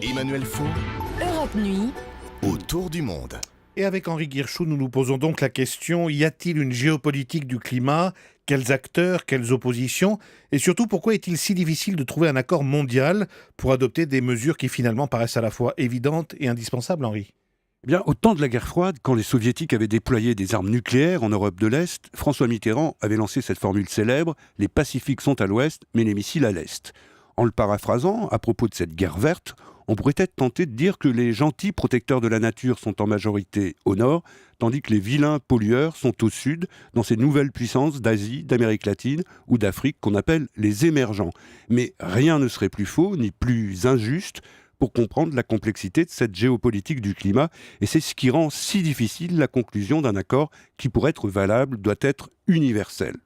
Emmanuel Faux, Europe Nuit, autour du monde. Et avec Henri Guirchou, nous nous posons donc la question, y a-t-il une géopolitique du climat ? Quels acteurs, quelles oppositions ? Et surtout, pourquoi est-il si difficile de trouver un accord mondial pour adopter des mesures qui finalement paraissent à la fois évidentes et indispensables, Henri ? Eh bien, au temps de la guerre froide, quand les soviétiques avaient déployé des armes nucléaires en Europe de l'Est, François Mitterrand avait lancé cette formule célèbre « Les Pacifiques sont à l'Ouest, mais les missiles à l'Est ». En le paraphrasant, à propos de cette guerre verte, on pourrait être tenté de dire que les gentils protecteurs de la nature sont en majorité au nord, tandis que les vilains pollueurs sont au sud, dans ces nouvelles puissances d'Asie, d'Amérique latine ou d'Afrique qu'on appelle les émergents. Mais rien ne serait plus faux ni plus injuste pour comprendre la complexité de cette géopolitique du climat, et c'est ce qui rend si difficile la conclusion d'un accord qui, pour être valable, doit être universel.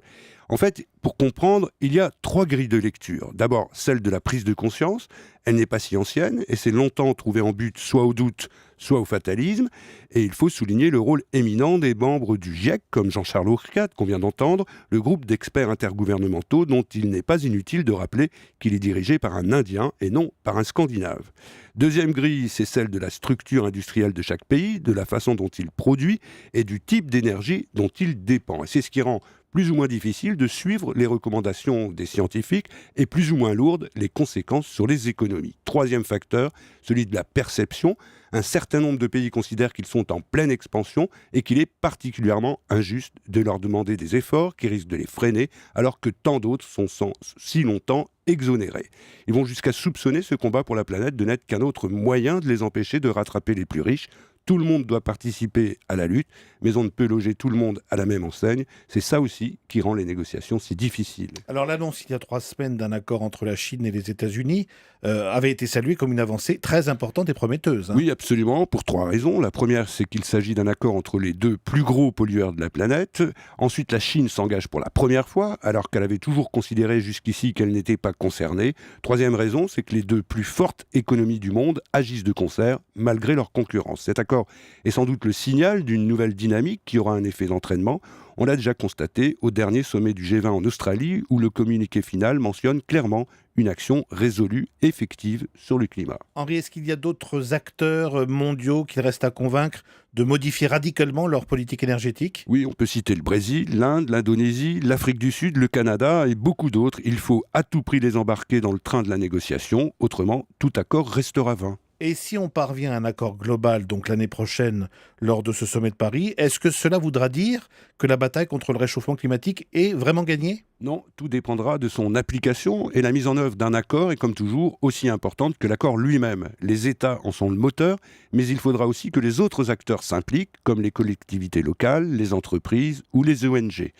En fait, pour comprendre, il y a 3 grilles de lecture. D'abord, celle de la prise de conscience. Elle n'est pas si ancienne et s'est longtemps trouvée en but soit au doute, soit au fatalisme. Et il faut souligner le rôle éminent des membres du GIEC, comme Jean-Charles Hourcade, qu'on vient d'entendre, le groupe d'experts intergouvernementaux dont il n'est pas inutile de rappeler qu'il est dirigé par un Indien et non par un Scandinave. Deuxième grille, c'est celle de la structure industrielle de chaque pays, de la façon dont il produit et du type d'énergie dont il dépend. Et c'est ce qui rend plus ou moins difficile de suivre les recommandations des scientifiques et plus ou moins lourdes les conséquences sur les économies. Troisième facteur, celui de la perception. Un certain nombre de pays considèrent qu'ils sont en pleine expansion et qu'il est particulièrement injuste de leur demander des efforts qui risquent de les freiner alors que tant d'autres sont si longtemps exonérés. Ils vont jusqu'à soupçonner ce combat pour la planète de n'être qu'un autre moyen de les empêcher de rattraper les plus riches. Tout le monde doit participer à la lutte, mais on ne peut loger tout le monde à la même enseigne. C'est ça aussi qui rend les négociations si difficiles. Alors l'annonce il y a 3 semaines d'un accord entre la Chine et les États-Unis avait été saluée comme une avancée très importante et prometteuse. Oui, absolument, pour 3 raisons. La première, c'est qu'il s'agit d'un accord entre les 2 plus gros pollueurs de la planète. Ensuite, la Chine s'engage pour la première fois, alors qu'elle avait toujours considéré jusqu'ici qu'elle n'était pas concernée. Troisième raison, c'est que les 2 plus fortes économies du monde agissent de concert, malgré leur concurrence. Cet accord est sans doute le signal d'une nouvelle dynamique qui aura un effet d'entraînement. On l'a déjà constaté au dernier sommet du G20 en Australie, où le communiqué final mentionne clairement une action résolue, effective sur le climat. Henri, est-ce qu'il y a d'autres acteurs mondiaux qu'il reste à convaincre de modifier radicalement leur politique énergétique ? Oui, on peut citer le Brésil, l'Inde, l'Indonésie, l'Afrique du Sud, le Canada et beaucoup d'autres. Il faut à tout prix les embarquer dans le train de la négociation, autrement tout accord restera vain. Et si on parvient à un accord global, donc l'année prochaine, lors de ce sommet de Paris, est-ce que cela voudra dire que la bataille contre le réchauffement climatique est vraiment gagnée ? Non, tout dépendra de son application et la mise en œuvre d'un accord est comme toujours aussi importante que l'accord lui-même. Les États en sont le moteur, mais il faudra aussi que les autres acteurs s'impliquent, comme les collectivités locales, les entreprises ou les ONG.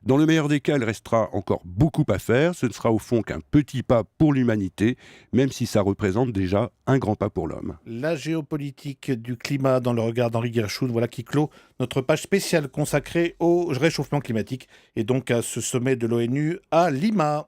Dans le meilleur des cas, il restera encore beaucoup à faire. Ce ne sera au fond qu'un petit pas pour l'humanité, même si ça représente déjà un grand pas pour l'homme. La géopolitique du climat dans le regard d'Henri Guirchou, voilà qui clôt notre page spéciale consacrée au réchauffement climatique et donc à ce sommet de l'ONU à Lima.